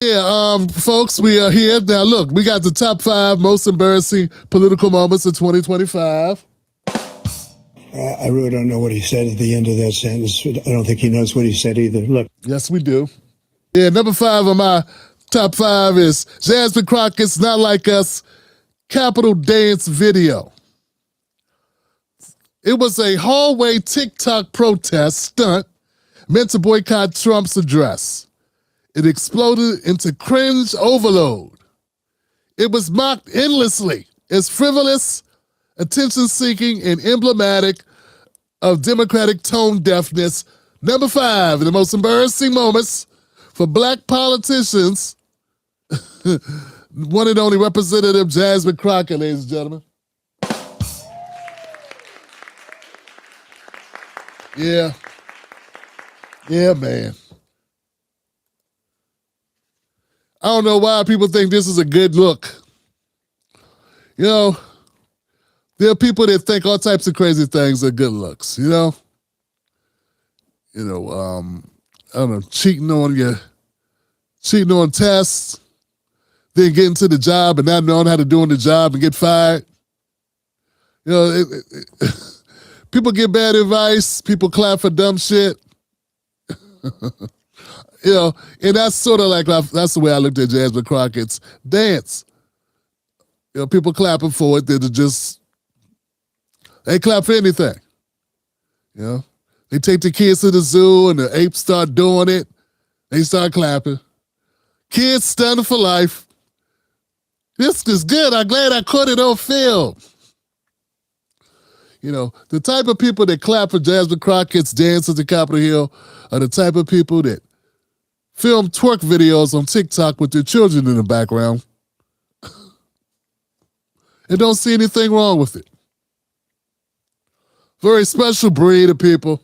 Yeah, folks, we are here. Now, look, we got the top 5 most embarrassing political moments of 2025. I really don't know what he said at the end of that sentence. I don't think he knows what he said either. Look. Yes, we do. Yeah, number 5 on my top 5 is Jasmine Crockett's Not Like Us Capitol Dance video. It was a hallway TikTok protest stunt meant to boycott Trump's address. It exploded into cringe overload. It was mocked endlessly as frivolous, attention-seeking, and emblematic of Democratic tone deafness. Number 5, the most embarrassing moments for black politicians. One and only Representative Jasmine Crockett, ladies and gentlemen. Yeah. Yeah, man. I don't know why people think this is a good look. You know, there are people that think all types of crazy things are good looks, you know? I don't know, cheating on tests, then getting to the job and not knowing how to do the job and get fired. You know, people get bad advice, people clap for dumb shit. You know, and that's sort of like, that's the way I looked at Jasmine Crockett's dance. You know, people clapping for it, they clap for anything. You know, they take the kids to the zoo and the apes start doing it. They start clapping. Kids stunned for life. This is good. I'm glad I caught it on film. You know, the type of people that clap for Jasmine Crockett's dance at the Capitol Hill are the type of people that film twerk videos on TikTok with their children in the background and don't see anything wrong with it. Very special breed of people.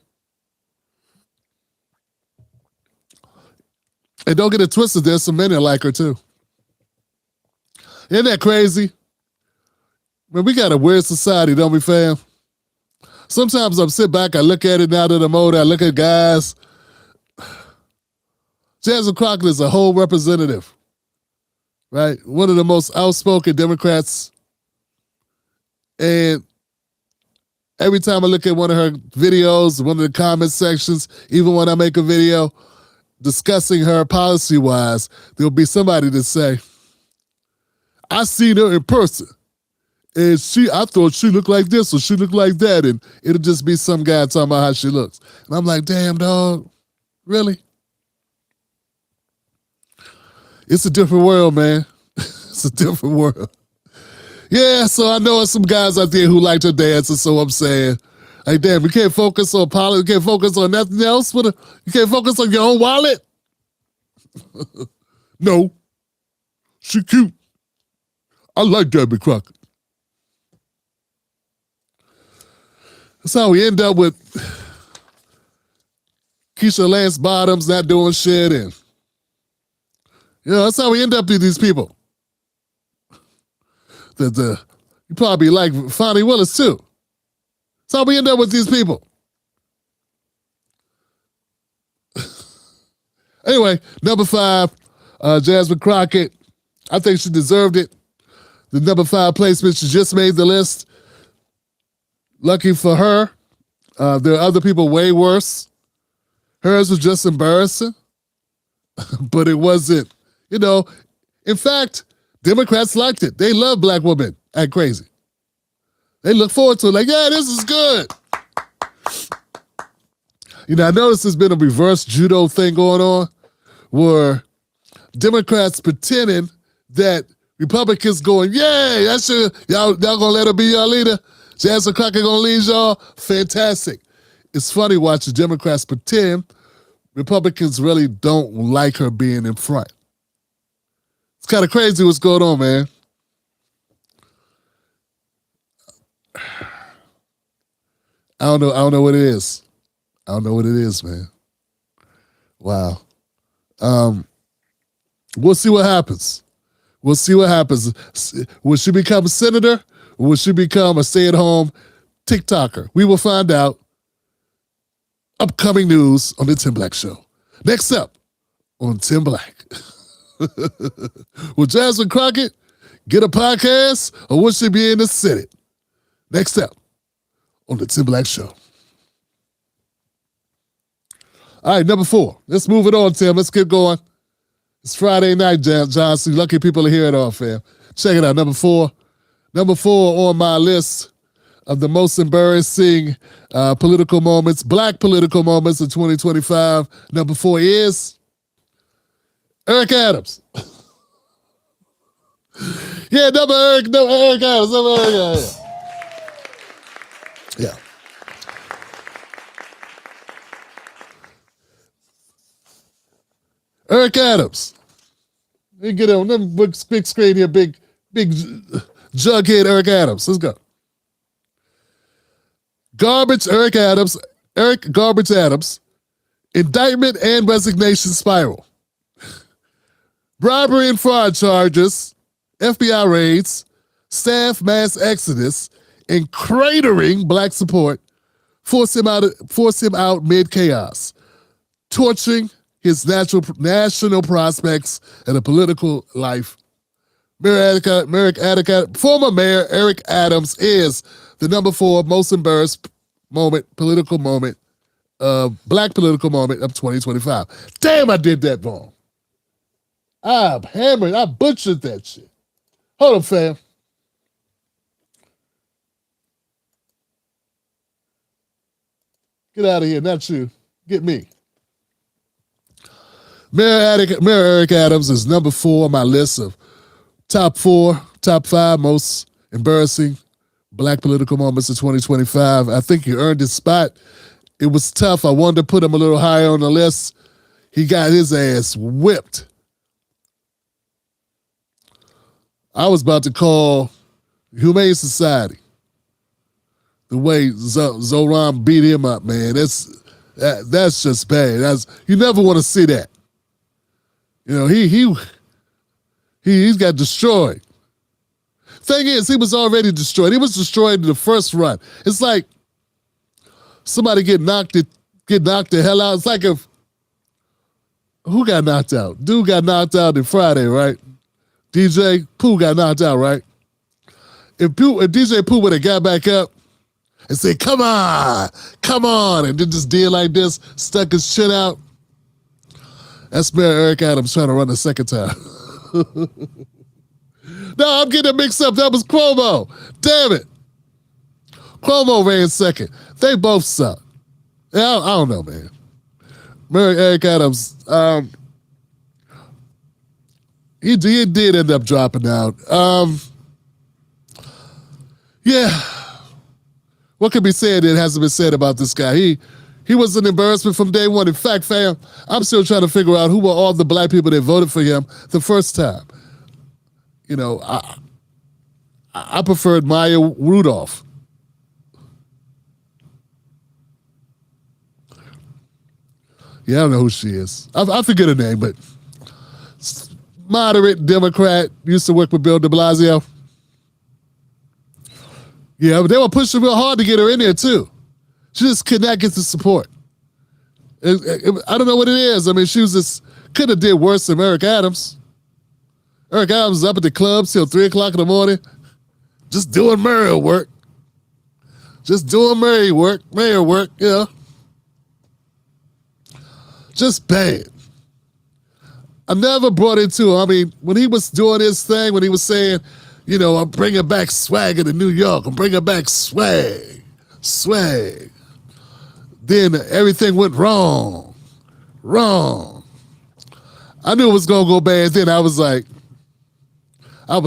And don't get it twisted, there's some men that like her too. Isn't that crazy? Man, we got a weird society, don't we, fam? Sometimes I'm sit back, I look at it now that I'm older, I look at guys. Jasmine Crockett is a whole representative, right? One of the most outspoken Democrats. And every time I look at one of her videos, one of the comment sections, even when I make a video discussing her policy-wise, there'll be somebody that say, I seen her in person. And I thought she looked like this or she looked like that. And it'll just be some guy talking about how she looks. And I'm like, damn, dog, really? It's a different world, man. It's a different world. Yeah, so I know there's some guys out there who like to dance, and so I'm saying, hey, damn, you can't focus on politics, you can't focus on nothing else? You can't focus on your own wallet? No. She cute. I like Jasmine Crockett. That's how we end up with Keisha Lance Bottoms not doing shit, and you know, that's how we end up with these people. You probably like Fonnie Willis too. That's how we end up with these people. Anyway, number 5, Jasmine Crockett. I think she deserved it. The number 5 placement, she just made the list. Lucky for her. There are other people way worse. Hers was just embarrassing. But it wasn't. You know, in fact, Democrats liked it. They love black women act crazy. They look forward to it like, yeah, this is good. You know, I noticed there's been a reverse judo thing going on where Democrats pretending that Republicans going, yay, y'all gonna let her be your leader? Jasmine Crockett gonna lead y'all? Fantastic. It's funny watching Democrats pretend Republicans really don't like her being in front. It's kind of crazy what's going on, man. I don't know what it is. I don't know what it is, man. Wow. We'll see what happens. We'll see what happens. Will she become a senator or will she become a stay-at-home TikToker? We will find out. Upcoming news on the Tim Black Show. Next up on Tim Black. Will Jasmine Crockett get a podcast, or will she be in the Senate? Next up on the Tim Black Show. All right, number 4. Let's move it on, Tim. Let's get going. It's Friday night, John. So lucky people to hear it all, fam. Check it out. Number 4. Number 4 on my list of the most embarrassing political moments, black political moments of 2025. Number 4 is Eric Adams. Yeah, Eric Adams. Number Eric Adams. Yeah. Eric Adams. Let me get on them big screen here, big jughead Eric Adams. Let's go. Eric Garbage Adams, indictment and resignation spiral. Bribery and fraud charges, FBI raids, staff mass exodus, and cratering black support force him out mid-chaos, torching his national prospects and a political life. Former Mayor Eric Adams is the number 4 most embarrassed political moment, black political moment of 2025. Damn, I did that wrong. I butchered that shit. Hold up, fam. Get out of here, not you. Get me. Mayor Eric Adams is number 4 on my list of top 5 most embarrassing black political moments of 2025. I think he earned his spot. It was tough. I wanted to put him a little higher on the list. He got his ass whipped. I was about to call Humane Society the way Zoran beat him up, man. That's just bad. You never want to see that. You know, he's got destroyed. Thing is, he was already destroyed. He was destroyed in the first run. It's like somebody get knocked the hell out. It's like who got knocked out? Dude got knocked out on Friday, right? DJ Pooh got knocked out, right? If DJ Pooh would have got back up and said, come on, and then just did like this, stuck his chin out, that's Mayor Eric Adams trying to run the second time. No, I'm getting it mixed up. That was Cuomo. Damn it. Cuomo ran second. They both suck. Yeah, I don't know, man. Mayor Eric Adams, he did end up dropping out. Yeah. What can be said that hasn't been said about this guy? He was an embarrassment from day one. In fact, fam, I'm still trying to figure out who were all the black people that voted for him the first time. You know, I preferred Maya Rudolph. Yeah, I don't know who she is. I forget her name, but moderate Democrat, used to work with Bill de Blasio. Yeah, but they were pushing real hard to get her in there, too. She just could not get the support. I don't know what it is. I mean, could have did worse than Eric Adams. Eric Adams was up at the clubs till 3 o'clock in the morning, just doing mayor work. Mayor work, you know. Just bad. I never brought it to him. I mean, when he was doing his thing, when he was saying, you know, I'm bringing back swag into New York. I'm bringing back swag. Then everything went wrong. I knew it was going to go bad. Then I was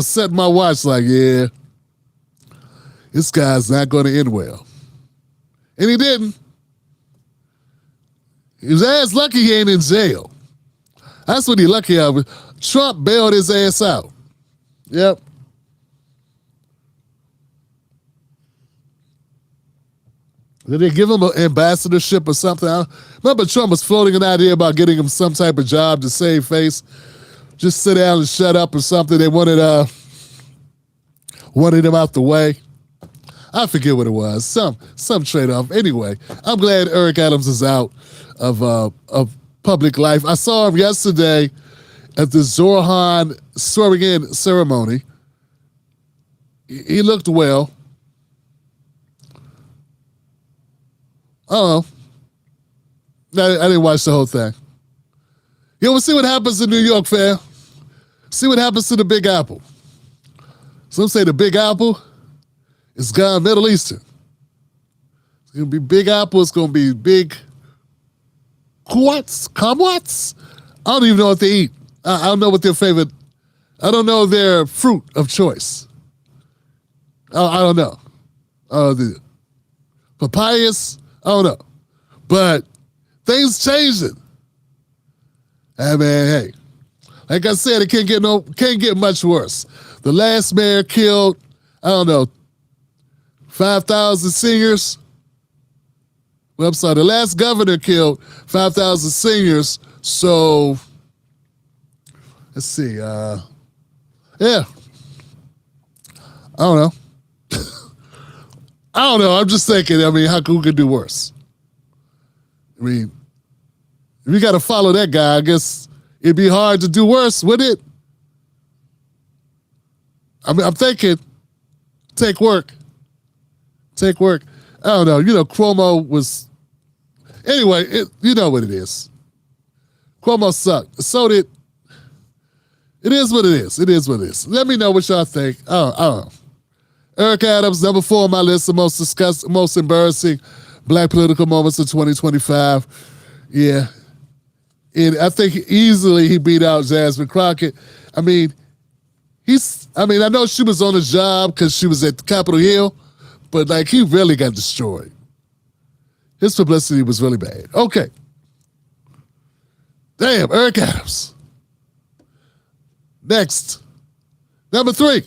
setting my watch like, yeah, this guy's not going to end well. And he didn't. He was ass lucky he ain't in jail. That's what he lucky of. Trump bailed his ass out. Yep. Did they give him an ambassadorship or something? I remember Trump was floating an idea about getting him some type of job to save face. Just sit down and shut up or something. They wanted him out the way. I forget what it was. Some trade-off. Anyway, I'm glad Eric Adams is out of public life. I saw him yesterday at the Zorhan swearing-in ceremony. He looked well. I don't know. I didn't watch the whole thing. Yeah, we'll see what happens in New York, fam. See what happens to the Big Apple. Some say the Big Apple is gone Middle Eastern. It's going to be Big Apple. It's going to be big kumquats? I don't even know what they eat. I don't know what their favorite, I don't know their fruit of choice. I don't know. The papayas, I don't know. But things changing. Hey man, hey. Like I said, it can't get much worse. The last mayor killed, I don't know, 5,000 seniors. Well, I'm sorry, the last governor killed 5,000 seniors. So, let's see. Yeah. I don't know. I don't know. I'm just thinking, I mean, who could do worse? I mean, if you got to follow that guy, I guess it'd be hard to do worse, wouldn't it? I mean, I'm thinking, take work. Take work. I don't know. You know, Cuomo was, anyway, you know what it is. Cuomo sucked. So did, it is what it is. It is what it is. Let me know what y'all think. I don't know. Eric Adams, number 4 on my list of most embarrassing black political moments of 2025. Yeah. And I think easily he beat out Jasmine Crockett. I mean, I know she was on a job because she was at Capitol Hill, but like he really got destroyed. His publicity was really bad. Okay. Damn, Eric Adams. Next. Number 3.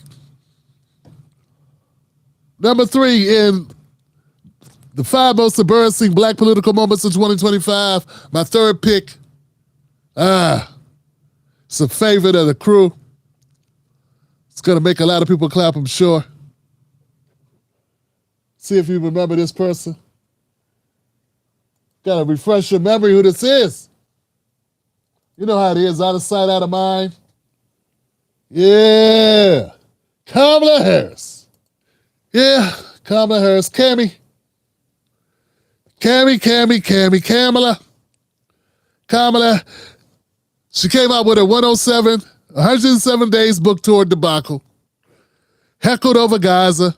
Number 3 in the 5 most embarrassing black political moments of 2025. My third pick. It's a favorite of the crew. It's going to make a lot of people clap, I'm sure. See if you remember this person. Got to refresh your memory who this is. You know how it is, out of sight, out of mind. Yeah. Kamala Harris. Yeah, Kamala Harris. Kamala. Kamala. She came out with a 107 days book tour debacle. Heckled over Gaza.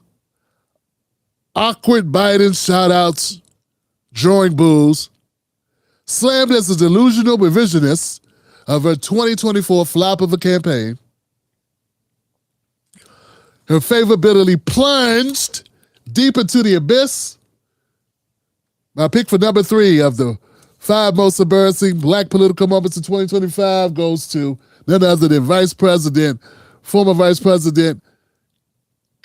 Awkward Biden shout-outs. Drawing boos. Slammed as a delusional revisionist of her 2024 flop of a campaign. Her favorability plunged deep into the abyss. My pick for number 3 of the 5 most embarrassing black political moments of 2025 goes to none other than former Vice President,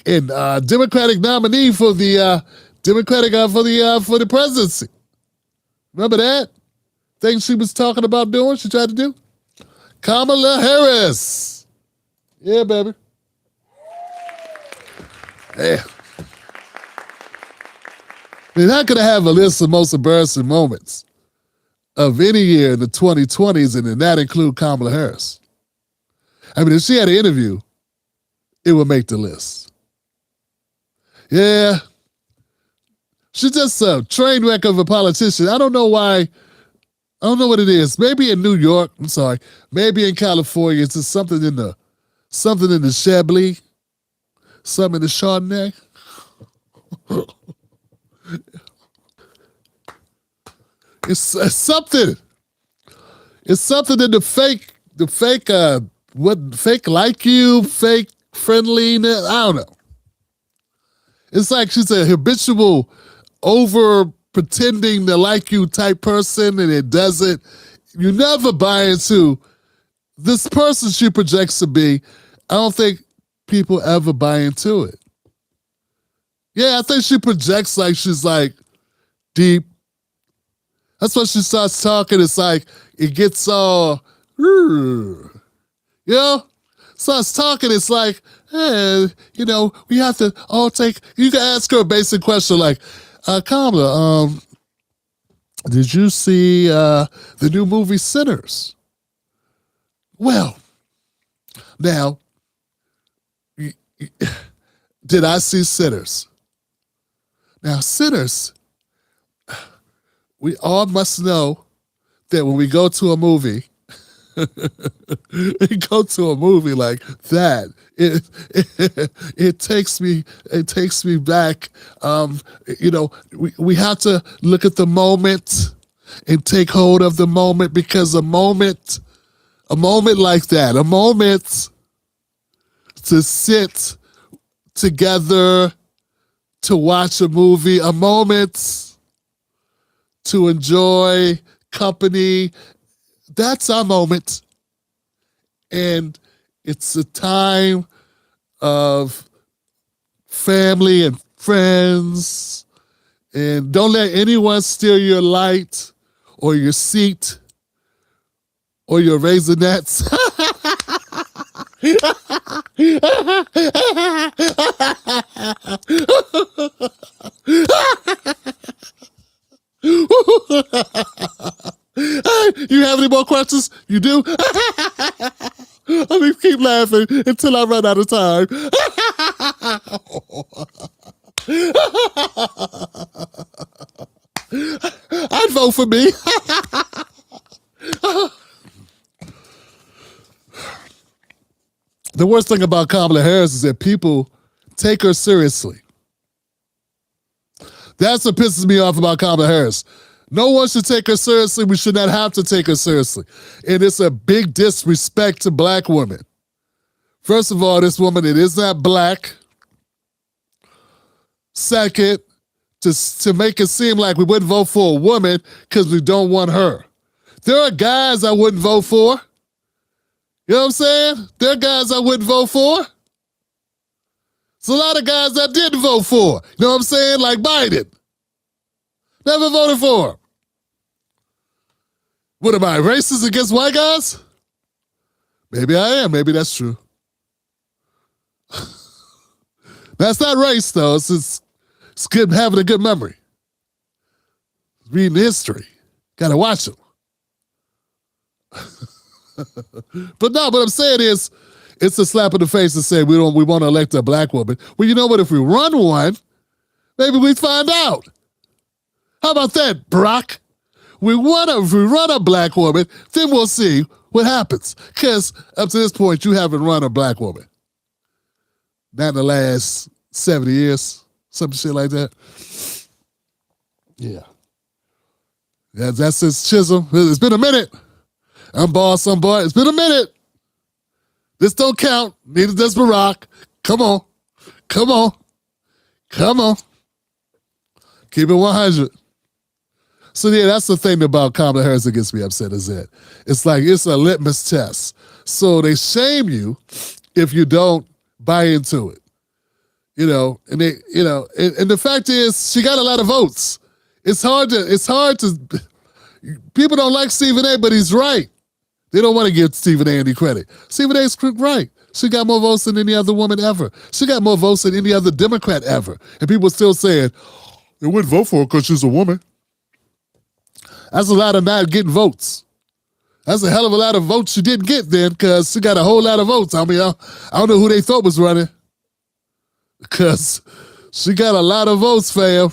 and Democratic nominee for the for the presidency. Remember that thing she was talking about doing? She tried to do. Kamala Harris. Yeah, baby. Yeah. I mean, how could I have a list of most embarrassing moments of any year in the 2020s and then not include Kamala Harris? I mean, if she had an interview, it would make the list. Yeah. She's just a train wreck of a politician. I don't know why. I don't know what it is. Maybe in New York. I'm sorry. Maybe in California. It's just something in the Chablis. Something in the Chardonnay. It's something. It's something in the fake like you, fake friendliness. I don't know. It's like she's a habitual over pretending to like you type person, and it doesn't. You never buy into this person she projects to be. I don't think people ever buy into it. Yeah, I think she projects like she's like deep. That's when she starts talking. It's like it gets all, you know? Starts talking. It's like, hey, you know, we have to all take. You can ask her a basic question like, Kamala, did you see the new movie Sinners? Well, now, did I see Sinners? Now, Sinners, we all must know that when we go to a movie, we go to a movie like that. It takes me back. We have to look at the moment and take hold of the moment, because a moment like that, a moment to sit together to watch a movie, a moment to enjoy company, that's our moment. And it's a time of family and friends. And don't let anyone steal your light or your seat or your Raisinets. You have any more questions? You do? Let me keep laughing until I run out of time. I'd vote for me. The worst thing about Kamala Harris is that people take her seriously. That's what pisses me off about Kamala Harris. No one should take her seriously. We should not have to take her seriously. And it's a big disrespect to black women. First of all, this woman, it is not black. Second, to make it seem like we wouldn't vote for a woman because we don't want her. There are guys I wouldn't vote for. You know what I'm saying? There are guys I wouldn't vote for. There's a lot of guys I didn't vote for. You know what I'm saying? Like Biden. Never voted for him. What am I, racist against white guys? Maybe I am. Maybe that's true. That's not race, though. It's good having a good memory. Reading history. Got to watch them. But no, what I'm saying is, it's a slap in the face to say we want to elect a black woman. Well, you know what? If we run one, maybe we find out. How about that, Brock? If we run a black woman, then we'll see what happens. Because up to this point, you haven't run a black woman. Not in the last 70 years, some shit like that. Yeah. That's since Chisholm. It's been a minute. I'm boss, I'm boy. It's been a minute. This don't count. Neither does Barack. Come on. Come on. Come on. Keep it 100. So yeah, that's the thing about Kamala Harris that gets me upset is that it's like it's a litmus test. So they shame you if you don't buy into it. And the fact is she got a lot of votes. It's hard to people don't like Stephen A, but he's right. They don't want to give Stephen A any credit. Stephen A's right. She got more votes than any other woman ever. She got more votes than any other Democrat ever. And people are still saying, they wouldn't vote for her because she's a woman. That's a lot of not getting votes. That's a hell of a lot of votes she didn't get then because she got a whole lot of votes. I mean, I don't know who they thought was running because she got a lot of votes, fam.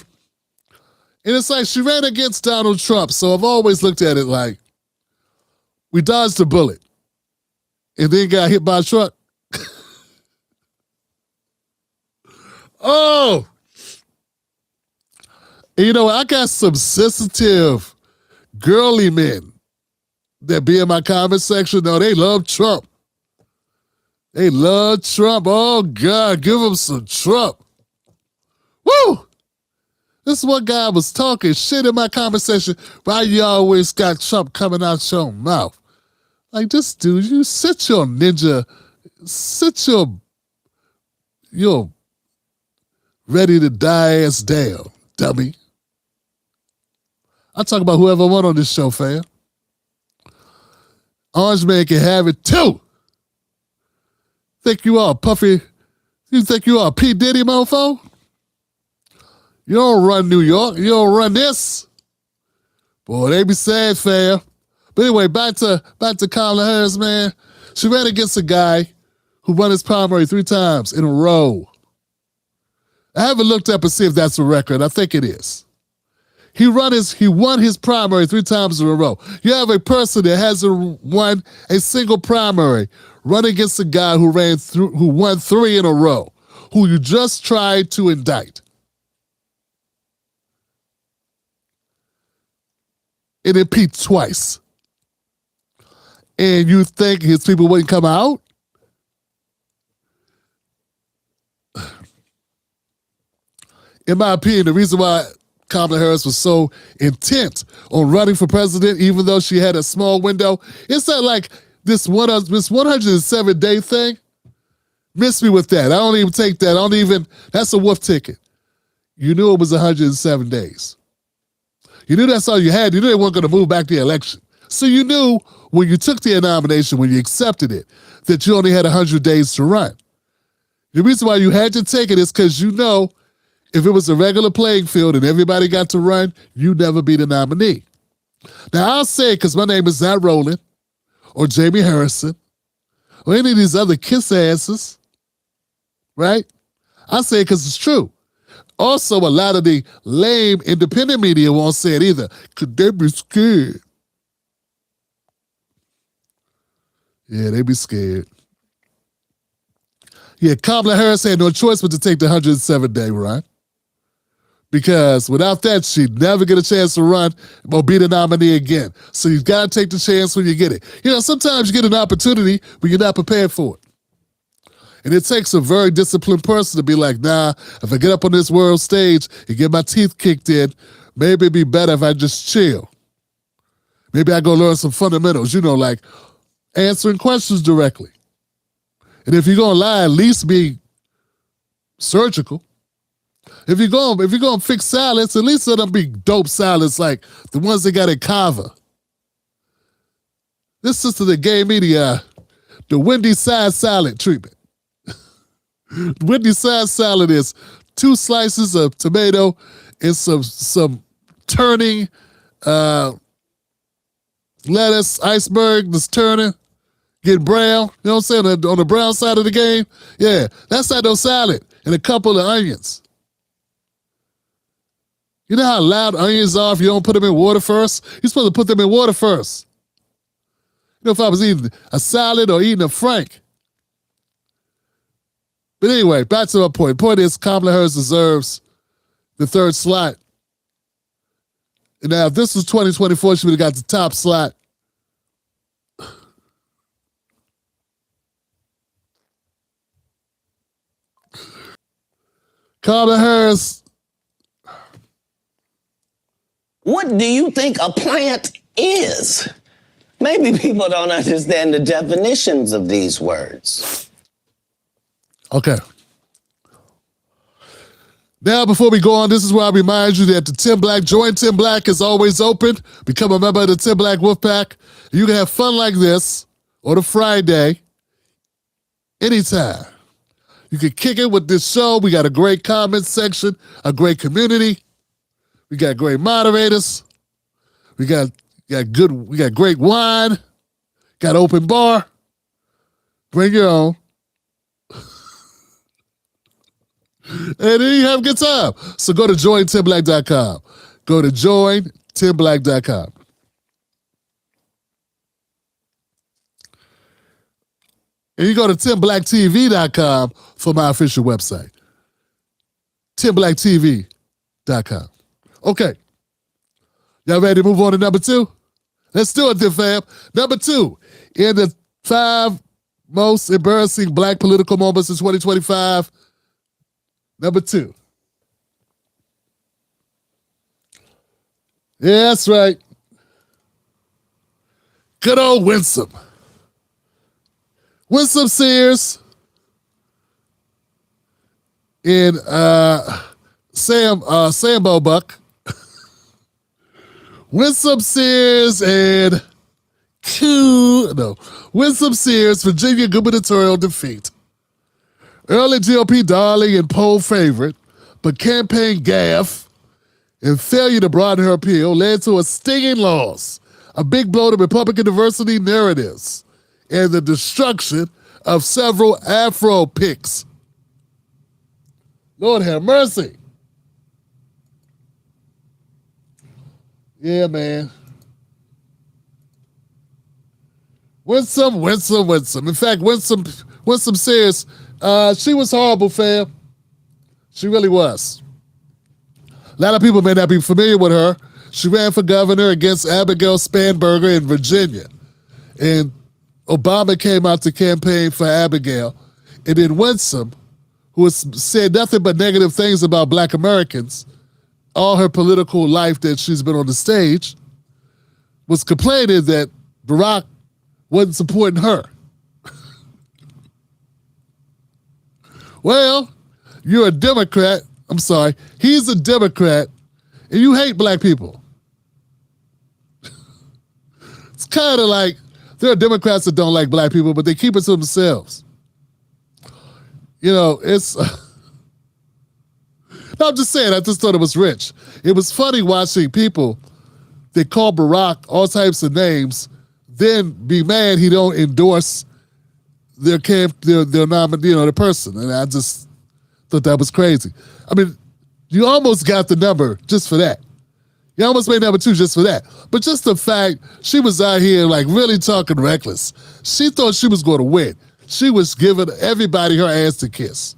And it's like she ran against Donald Trump. So I've always looked at it like, we dodged a bullet and then got hit by a truck. Oh! And I got some sensitive, girly men that be in my comment section. No, they love Trump. They love Trump. Oh, God, give them some Trump. Woo! This one guy was talking shit in my comment section. Why you always got Trump coming out your mouth? Like, this dude, you sit your ready to die ass down, dummy. I talk about whoever I want on this show, fam. Orange Man can have it too. Think you are Puffy? You think you are P. Diddy, mofo? You don't run New York. You don't run this. Boy, they be sad, fam. But anyway, back to Kamala Harris, man. She ran against a guy who won his primary 3 times in a row. I haven't looked up and see if that's a record. I think it is. He won his primary 3 times in a row. You have a person that hasn't won a single primary run against a guy who won 3 in a row, who you just tried to indict. And impeach twice. And you think his people wouldn't come out? In my opinion, the reason why Kamala Harris was so intent on running for president, even though she had a small window, it's not like this 107-day thing. Miss me with that. I don't even take that. That's a wolf ticket. You knew it was 107 days. You knew that's all you had. You knew they weren't going to move back the election. So you knew when you took the nomination, when you accepted it, that you only had 100 days to run. The reason why you had to take it is because you know if it was a regular playing field and everybody got to run, you'd never be the nominee. Now, I'll say it because my name is not Roland or Jamie Harrison or any of these other kiss asses, right? I say it because it's true. Also, a lot of the lame independent media won't say it either. Could they be scared? Yeah, they be scared. Yeah, Kamala Harris had no choice but to take the 107-day run. Because without that, she'd never get a chance to run or be the nominee again. So you've got to take the chance when you get it. You know, sometimes you get an opportunity, but you're not prepared for it. And it takes a very disciplined person to be like, nah, if I get up on this world stage and get my teeth kicked in, maybe it'd be better if I just chill. Maybe I go learn some fundamentals, like answering questions directly. And if you're going to lie, at least be surgical. If you're going to fix salads, at least let them be dope salads like the ones they got at Kava. This sister that gave me the Wendy's side salad treatment. Wendy's side salad is 2 slices of tomato and some turning lettuce, iceberg that's turning, get brown. You know what I'm saying? On the brown side of the game. Yeah, that's not no salad. And a couple of onions. You know how loud onions are if you don't put them in water first? You're supposed to put them in water first. You know, if I was eating a salad or eating a Frank. But anyway, back to my point. Point is, Kamala Harris deserves the 3rd slot. And now, if this was 2024, she would have got the top slot. Kamala Harris. What do you think a plant is? Maybe people don't understand the definitions of these words. Okay. Now, before we go on, this is where I remind you that the Tim Black, Join Tim Black is always open. Become a member of the Tim Black Wolfpack. You can have fun like this on a Friday, anytime. You can kick it with this show. We got a great comment section, a great community. We got great moderators. We got great wine. Got open bar. Bring your own. And then you have a good time. So go to jointimblack.com. Go to jointimblack.com. And you go to timblacktv.com for my official website. timblacktv.com. Okay. Y'all ready to move on to number 2? Let's do it then, fam. Number 2, in the 5 most embarrassing black political moments in 2025. Number 2. Yeah, that's right. Good old Winsome. Winsome Sears and Sambo Buck. Winsome Sears and Winsome Sears, Virginia gubernatorial defeat. Early GOP darling and poll favorite, but campaign gaffe and failure to broaden her appeal led to a stinging loss, a big blow to Republican diversity narratives and the destruction of several Afro pics. Lord have mercy. Yeah, man. Winsome. In fact, Winsome says she was horrible, fam. She really was. A lot of people may not be familiar with her. She ran for governor against Abigail Spanberger in Virginia. And Obama came out to campaign for Abigail. And then Winsome, who has said nothing but negative things about Black Americans all her political life that she's been on the stage, was complaining that Barack wasn't supporting her. Well, you're a Democrat. I'm sorry. He's a Democrat, and you hate Black people. It's kind of like there are Democrats that don't like Black people, but they keep it to themselves. You know, it's... No, I'm just saying, I just thought it was rich. It was funny watching people that call Barack all types of names, then be mad he don't endorse their nominee, the person. And I just thought that was crazy. I mean, you almost got the number just for that. You almost made number 2 just for that. But just the fact she was out here like really talking reckless. She thought she was going to win. She was giving everybody her ass to kiss.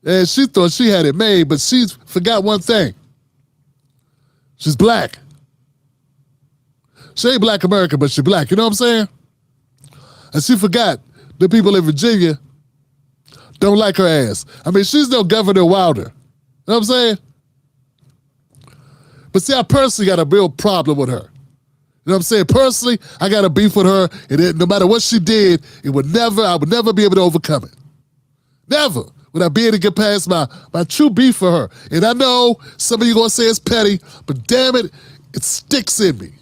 And she thought she had it made, but she forgot one thing. She's Black. She ain't Black American, but she's Black. You know what I'm saying? And she forgot the people in Virginia don't like her ass. I mean, she's no Governor Wilder. You know what I'm saying? But see, I personally got a real problem with her. You know what I'm saying? Personally, I got a beef with her, and no matter what she did, I would never be able to overcome it. Never would I be able to get past my true beef for her. And I know some of you gonna say it's petty, but damn it, it sticks in me.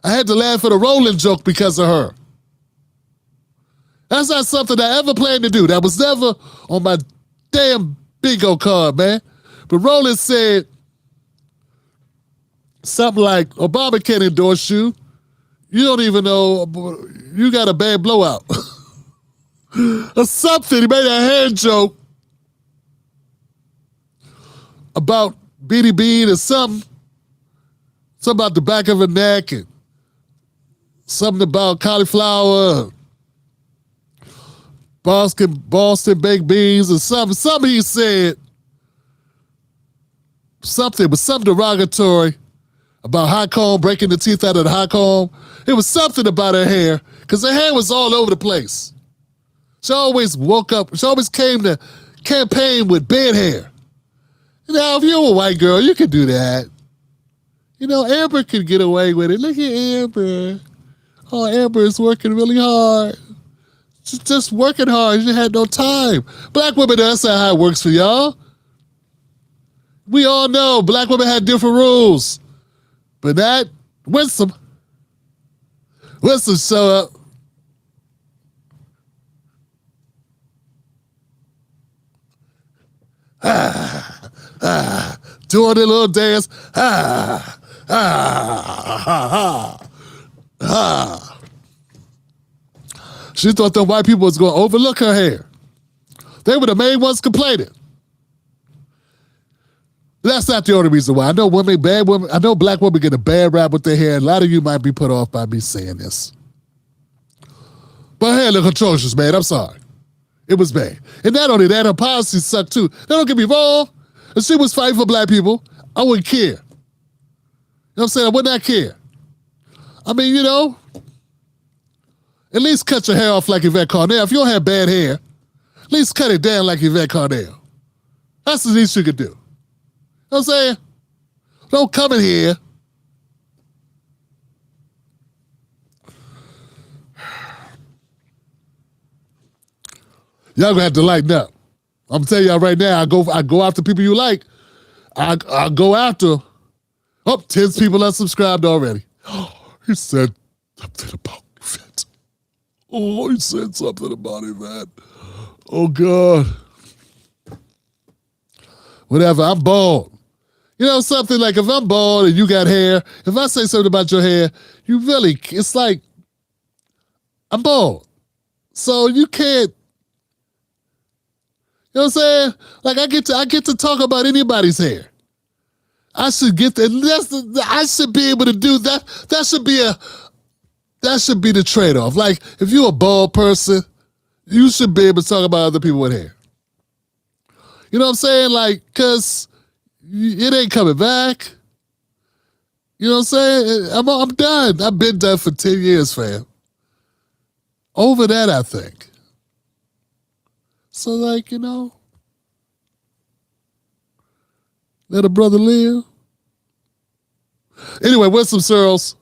I had to laugh at a rolling joke because of her. That's not something I ever planned to do. That was never on my damn bingo card, man. But Roland said something like, Obama can't endorse you. You don't even know, you got a bad blowout. Or something. He made a hand joke about Beanie Bean or something. Something about the back of her neck and something about cauliflower, Boston baked beans or something. Something he said. Something derogatory about high comb, breaking the teeth out of the high comb. It was something about her hair, because her hair was all over the place. She always came to campaign with bad hair. Now, if you're a white girl, you can do that. You know, Amber can get away with it. Look at Amber. Oh, Amber is working really hard. She's just working hard. She had no time. Black women, that's not how it works for y'all. We all know Black women had different rules. But that, Winsome showed up. Doing a little dance. She thought the white people was going to overlook her hair. They were the main ones complaining. That's not the only reason why. I know Black women get a bad rap with their hair. A lot of you might be put off by me saying this. But her hair look atrocious, man. I'm sorry. It was bad. And not only that, her policies suck too. Now, don't get me wrong. If she was fighting for Black people, I wouldn't care. You know what I'm saying? I would not care. I mean, at least cut your hair off like Yvette Carnell. If you don't have bad hair, at least cut it down like Yvette Carnell. That's the least you could do. You know what I'm saying? Don't come in here. Y'all gonna have to lighten up. I'm telling y'all right now, I go after people you like. I go after. Oh, 10 people unsubscribed already. He said something about Yvette. Oh, he said something about Yvette. Oh, God. Whatever, I'm bald. You know, something like if I'm bald and you got hair, if I say something about your hair, it's like, I'm bald. So you can't, you know what I'm saying? Like I get to talk about anybody's hair. I should get that. I should be able to do that. That should be the trade-off. Like if you're a bald person, you should be able to talk about other people with hair. You know what I'm saying? Like, cause it ain't coming back. You know what I'm saying? I'm done. I've been done for 10 years, fam. Over that, I think. So, like, you know, let a brother live. Anyway, Winston Searles,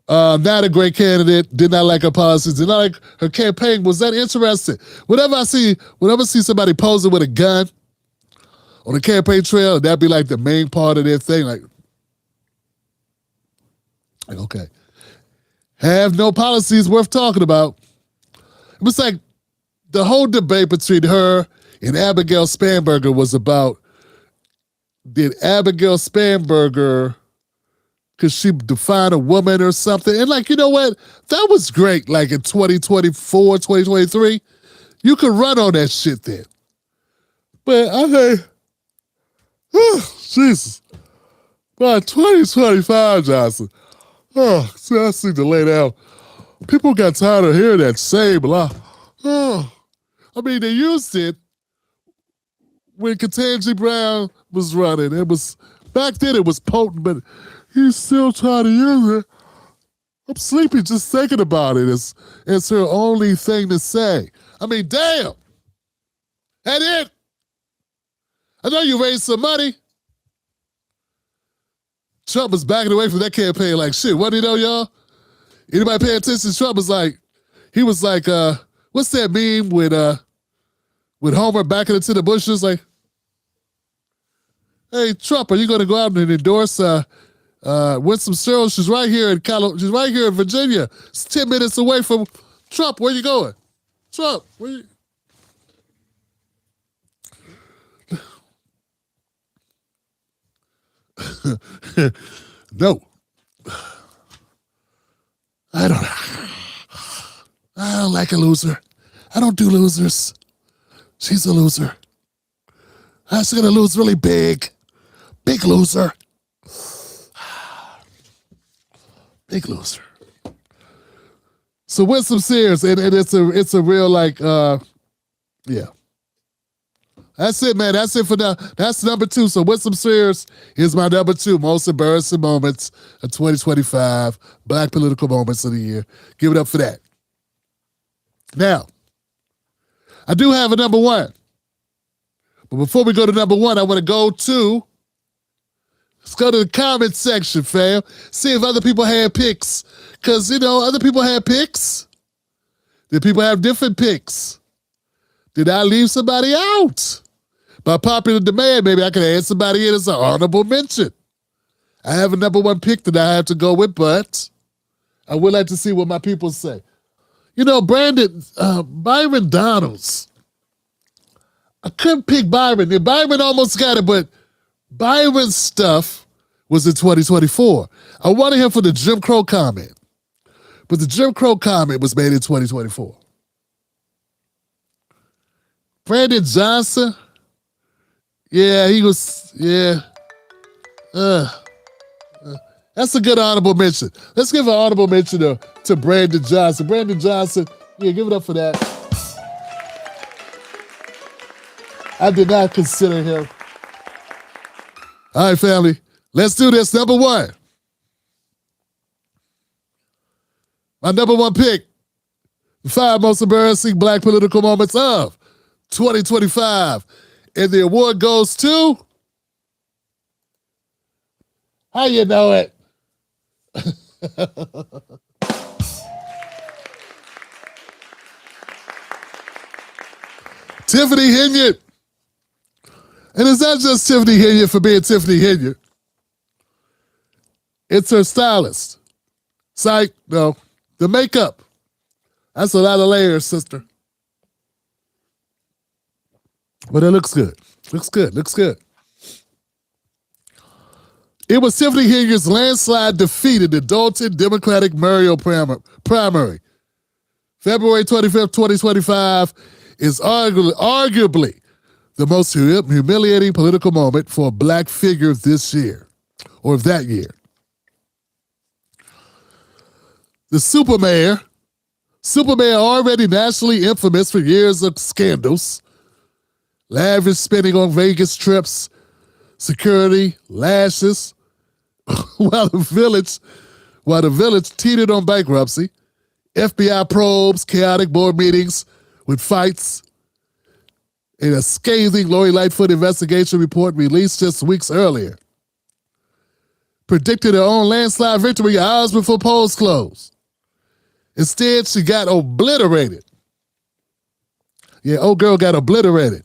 not a great candidate. Did not like her policies. Did not like her campaign. Was that interesting? Whenever I see somebody posing with a gun on the campaign trail, that'd be like the main part of their thing. Like okay, have no policies worth talking about. It was like the whole debate between her and Abigail Spanberger was about, did Abigail Spanberger, could she define a woman or something? And like, you know what? That was great. Like in 2024, 2023, you could run on that shit then. But I think, oh, Jesus. By 2025, Johnson, oh, see, I see the lay down. People got tired of hearing that same lie. Oh, I mean, they used it when Ketanji Brown was running. It was, back then it was potent, but he's still trying to use it. I'm sleepy just thinking about it. It's her only thing to say. I mean, damn. That it. I know you raised some money. Trump was backing away from that campaign like shit. What do you know, y'all? Anybody pay attention? Trump was like, he was like, what's that meme with Homer backing into the bushes? Like, hey, Trump, are you going to go out and endorse Winston Searles? She's right here in She's right here in Virginia. It's 10 minutes away from Trump. Where you going? Trump, where you? No. I don't like a loser. I don't do losers. She's a loser. She's gonna lose really big. Big loser. Big loser. So Winston Sears, and it's a real like yeah. That's it, man. That's it for now. That's number 2. So Winston Sears is my number 2 most embarrassing moments of 2025, black political moments of the year. Give it up for that. Now, I do have a number 1. But before we go to number 1, I want to let's go to the comment section, fam. See if other people had picks. Because, you know, other people had picks. Did people have different picks? Did I leave somebody out? By popular demand, maybe I could add somebody in as an honorable mention. I have a number 1 pick that I have to go with, but I would like to see what my people say. You know, Byron Donalds. I couldn't pick Byron. Byron almost got it, but Byron's stuff was in 2024. I wanted him for the Jim Crow comment, but the Jim Crow comment was made in 2024. Brandon Johnson, yeah, he was, yeah. That's a good honorable mention. Let's give an honorable mention to Brandon Johnson. Brandon Johnson, yeah, give it up for that. I did not consider him. All right, family, let's do this. Number 1. My number 1 pick, the 5 most embarrassing black political moments of 2025. And the award goes to, how you know it? Tiffany Henyard. And it's not just Tiffany Henyard for being Tiffany Henyard. It's her stylist. Psych, no. The makeup. That's a lot of layers, sister. But it looks good. Looks good. It was Tiffany Higgins' landslide defeat in the Dalton Democratic mayoral primary. February 25th, 2025 is arguably the most humiliating political moment for a black figure this year, or of that year. The supermayor already nationally infamous for years of scandals, lavish spending on Vegas trips, security, lashes, while the village teetered on bankruptcy, FBI probes, chaotic board meetings with fights, and a scathing Lori Lightfoot investigation report released just weeks earlier predicted her own landslide victory hours before polls closed. Instead, she got obliterated. Yeah, old girl got obliterated.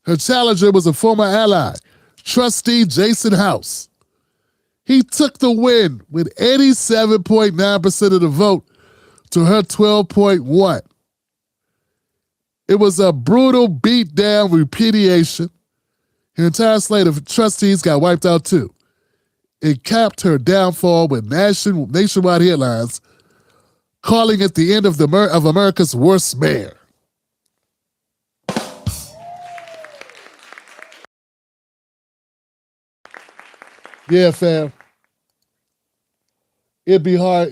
Her challenger was a former ally, trustee Jason House. He took the win with 87.9% of the vote to her 12.1%. It was a brutal beatdown repudiation. Her entire slate of trustees got wiped out too. It capped her downfall with nationwide headlines calling it the end of America's worst mayor. Yeah, fam. It'd be hard.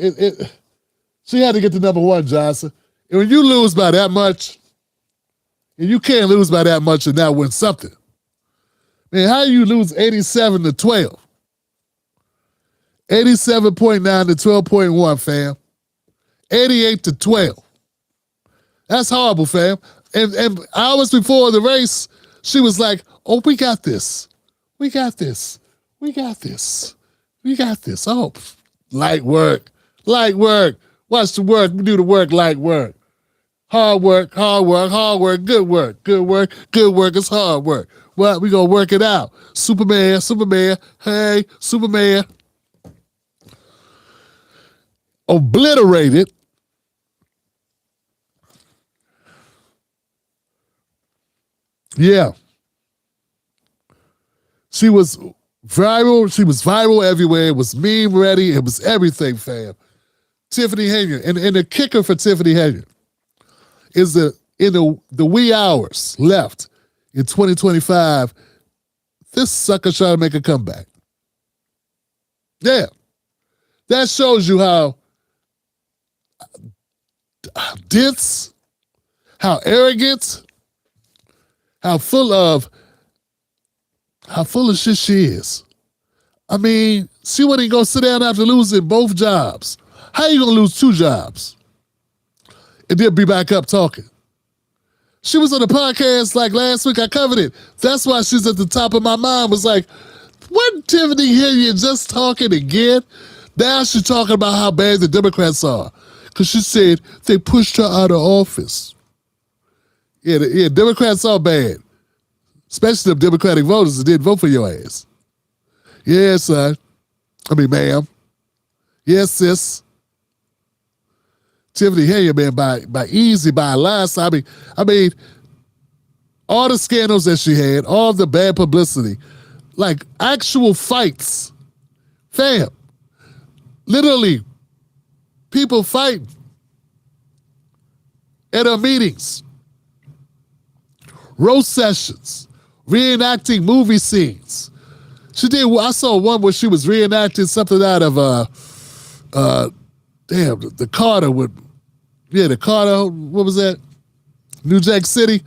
She had to get to number one, Johnson. And when you lose by that much, and you can't lose by that much and not win something. Man, how do you lose 87 to 12? 87.9 to 12.1, fam. 88 to 12. That's horrible, fam. And hours before the race, she was like, oh, we got this. We got this. We got this. We got this. Oh, light work. Light work. Watch the work. We do the work, light work. Hard work, hard work, hard work, good work, good work, good work is hard work. Well, we gonna work it out. Superman, hey, Superman. Obliterated. Yeah. She was viral everywhere. It was meme ready. It was everything, fam. Tiffany Higgins. And the kicker for Tiffany Higgins is in the wee hours left in 2025, this sucker trying to make a comeback. Yeah. That shows you how dense, how arrogant, how full of shit she is. I mean, she wasn't going to sit down after losing both jobs. How you going to lose two jobs and then be back up talking? She was on the podcast like last week. I covered it. That's why she's at the top of my mind. Was like, wasn't Tiffany Higgins just talking again? Now she's talking about how bad the Democrats are. Because she said they pushed her out of office. Yeah, Democrats are bad. Especially the Democratic voters that didn't vote for your ass. Yeah, son. I mean, ma'am. Yes, sis. Tiffany Higgins, man, by a landslide. I mean, all the scandals that she had, all the bad publicity, like actual fights. Fam. Literally, people fight at her meetings. Roast sessions. Reenacting movie scenes. I saw one where she was reenacting something out of the Carter the Carter, what was that? New Jack City.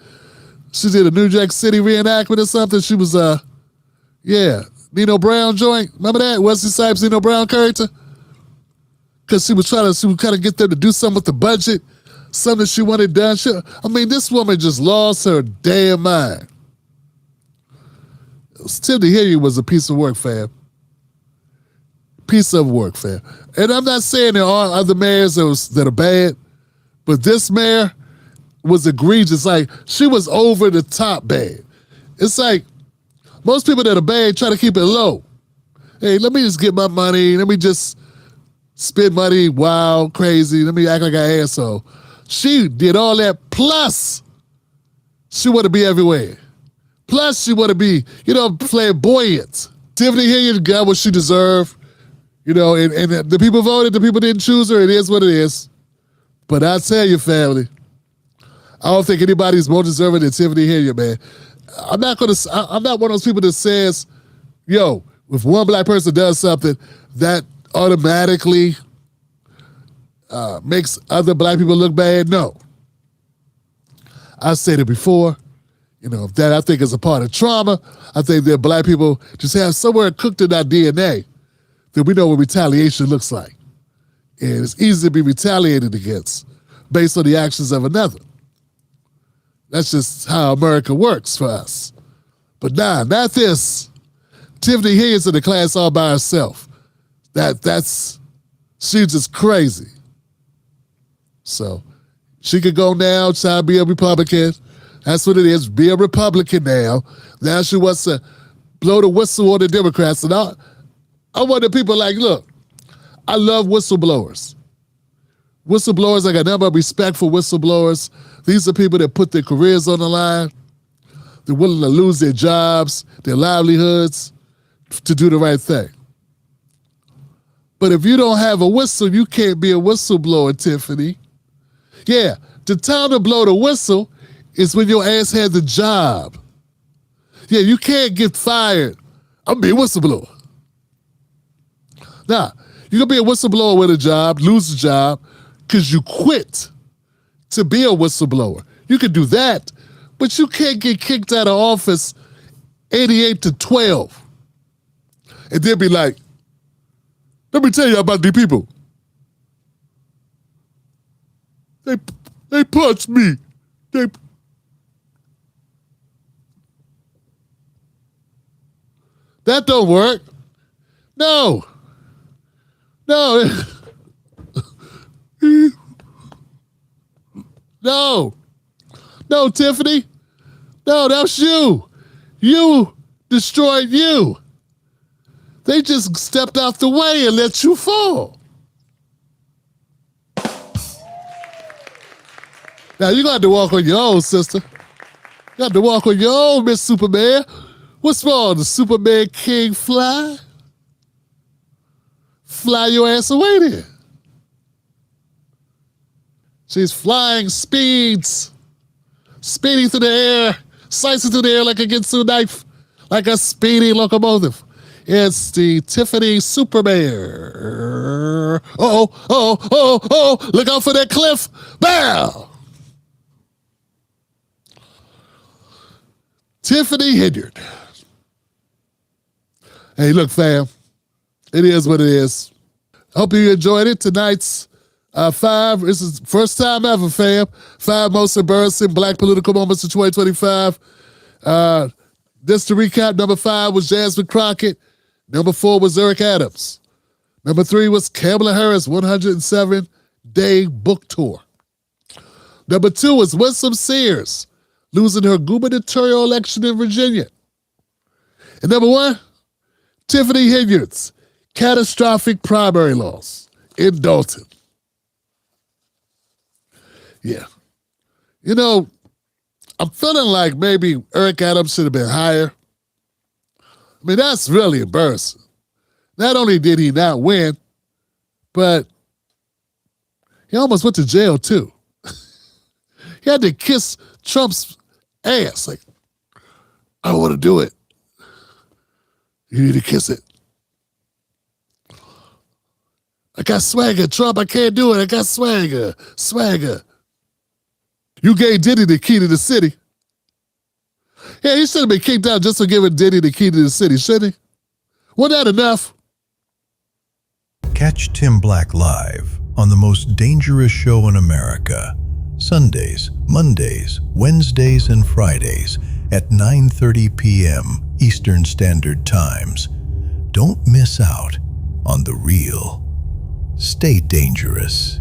She did a New Jack City reenactment or something. She was Nino Brown joint. Remember that? Wesley Snipes, Nino Brown character? Because she was trying to get them to do something with the budget, something she wanted done. This woman just lost her damn mind. Tiffany Higgins was a piece of work, fam. Piece of work, fam. And I'm not saying there are other mayors that are bad, but this mayor was egregious. Like, she was over the top bad. It's like, most people that are bad try to keep it low. Hey, let me just get my money. Let me just spend money wild, crazy. Let me act like an asshole. She did all that, plus she want to be everywhere. Plus she want to be, flamboyant. Tiffany Hilliard got what she deserved. You know, and the people voted, the people didn't choose her. It is what it is. But I tell you, family, I don't think anybody's more deserving than Tiffany Hilliard, man. I'm not one of those people that says, yo, if one black person does something, that automatically makes other black people look bad. No. I said it before. You know, that I think is a part of trauma. I think that black people just have somewhere cooked in our DNA that we know what retaliation looks like. And it's easy to be retaliated against based on the actions of another. That's just how America works for us. But nah, not this. Tiffany Hilliard's in the class all by herself. She's just crazy. So she could go now, try to be a Republican. That's what it is, be a Republican now. Now she wants to blow the whistle on the Democrats. And I want the people like, look, I love whistleblowers. Whistleblowers, I got nothing but respect for whistleblowers. These are people that put their careers on the line. They're willing to lose their jobs, their livelihoods, to do the right thing. But if you don't have a whistle, you can't be a whistleblower, Tiffany. Yeah, the time to blow the whistle is when your ass has a job. Yeah, you can't get fired. I'm being a whistleblower. Nah, you can be a whistleblower with a job, lose a job, because you quit to be a whistleblower. You can do that, but you can't get kicked out of office 88-12. And then be like, let me tell you about these people. They punched me. That don't work. No. No, Tiffany. No, that's you. You destroyed you. They just stepped out the way and let you fall. Now, you're going to have to walk on your own, sister. You have to walk on your own, Miss Superman. What's wrong? The Superman King fly? Fly your ass away then. She's flying speeds, speeding through the air, slicing through the air like a Ginsu knife, like a speedy locomotive. It's the Tiffany Superman. Oh, look out for that cliff. Bam! Tiffany Hilliard. Hey, look, fam. It is what it is. Hope you enjoyed it. Tonight's 5. This is first time ever, fam. 5 most embarrassing black political moments of 2025. Just to recap, number 5 was Jasmine Crockett. Number 4 was Eric Adams. Number 3 was Kamala Harris' 107-day book tour. Number 2 was Winsome Sears losing her gubernatorial election in Virginia. And number 1, Tiffany Hilliard's catastrophic primary loss in Dalton. Yeah. You know, I'm feeling like maybe Eric Adams should have been higher. I mean, that's really embarrassing. Not only did he not win, but he almost went to jail too. He had to kiss Trump's ass. Like, I don't want to do it. You need to kiss it. I got swagger, Trump. I can't do it. I got swagger. You gave Diddy the key to the city. Yeah, he should have been kicked out just for giving Diddy the key to the city, shouldn't he? Wasn't that enough? Catch Tim Black live on the most dangerous show in America, Sundays, Mondays, Wednesdays, and Fridays at 9:30 p.m. Eastern Standard Times. Don't miss out on the real. Stay dangerous.